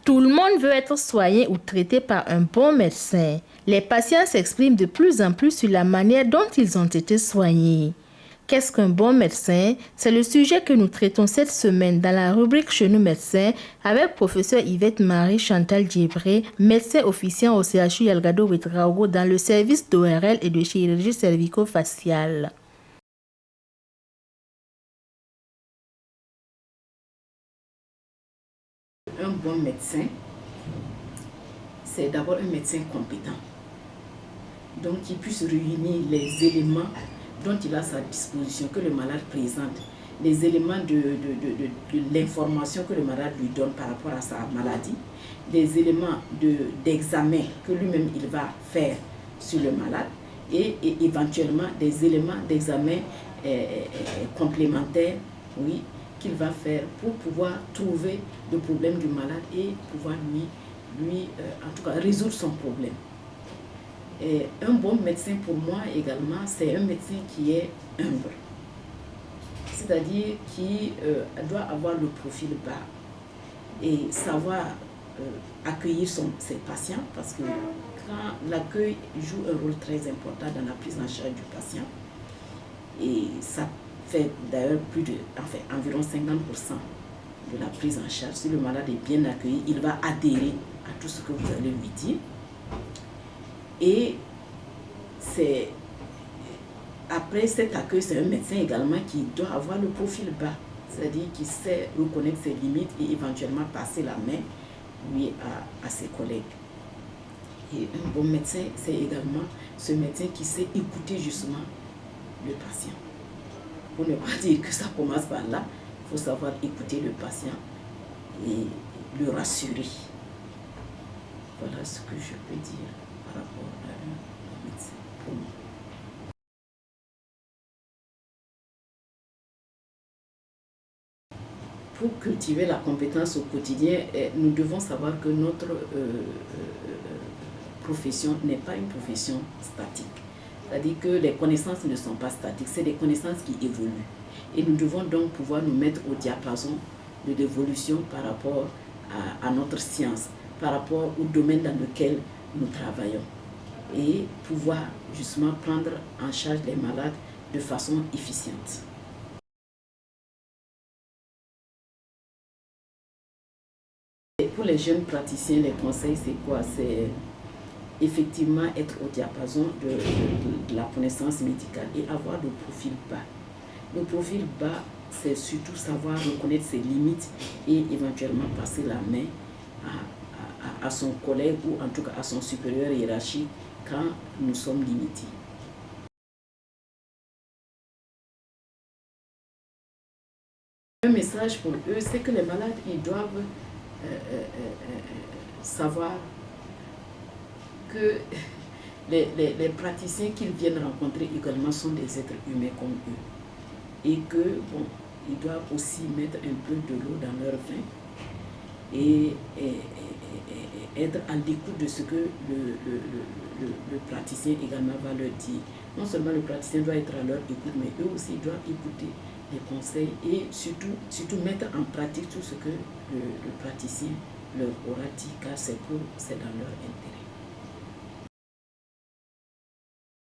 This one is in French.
Tout le monde veut être soigné ou traité par un bon médecin. Les patients s'expriment de plus en plus sur la manière dont ils ont été soignés. Qu'est-ce qu'un bon médecin? C'est le sujet que nous traitons cette semaine dans la rubrique Chez nous médecins avec professeur Yvette Marie Chantal Djibré, médecin officiant au CHU Yalgado Ouedraogo dans le service d'ORL et de chirurgie cervico-faciale. Un bon médecin, c'est d'abord un médecin compétent, donc qui puisse réunir les éléments dont il a à sa disposition, que le malade présente, les éléments de l'information que le malade lui donne par rapport à sa maladie, les éléments d'examen que lui-même il va faire sur le malade et éventuellement des éléments d'examen complémentaires, oui, qu'il va faire pour pouvoir trouver le problème du malade et pouvoir lui en tout cas, résoudre son problème. Et un bon médecin, pour moi également, c'est un médecin qui est humble. C'est-à-dire qui doit avoir le profil bas et savoir accueillir ses patients, parce que quand l'accueil joue un rôle très important dans la prise en charge du patient, et ça fait d'ailleurs environ 50% de la prise en charge. Si le malade est bien accueilli, il va adhérer à tout ce que vous allez lui dire. Et après cet accueil, c'est un médecin également qui doit avoir le profil bas, c'est-à-dire qui sait reconnaître ses limites et éventuellement passer la main, lui, à ses collègues. Et un bon médecin, c'est également ce médecin qui sait écouter justement le patient. Pour ne pas dire que ça commence par là, il faut savoir écouter le patient et le rassurer. Voilà ce que je peux dire par rapport à un médecin pour moi. Pour cultiver la compétence au quotidien, nous devons savoir que notre profession n'est pas une profession statique. C'est-à-dire que les connaissances ne sont pas statiques, c'est des connaissances qui évoluent. Et nous devons donc pouvoir nous mettre au diapason de l'évolution par rapport à notre science, par rapport au domaine dans lequel nous travaillons. Et pouvoir justement prendre en charge les malades de façon efficiente. Et pour les jeunes praticiens, les conseils, c'est quoi? C'est effectivement être au diapason de la connaissance médicale et avoir le profil bas. Le profil bas, c'est surtout savoir reconnaître ses limites et éventuellement passer la main à son collègue ou en tout cas à son supérieur hiérarchique quand nous sommes limités. Un message pour eux, c'est que les malades, ils doivent savoir que les praticiens qu'ils viennent rencontrer également sont des êtres humains comme eux. Et que, bon, ils doivent aussi mettre un peu de l'eau dans leur vin et être à l'écoute de ce que le praticien également va leur dire. Non seulement le praticien doit être à leur écoute, mais eux aussi doivent écouter les conseils et surtout mettre en pratique tout ce que le praticien leur aura dit, car c'est dans leur intérêt.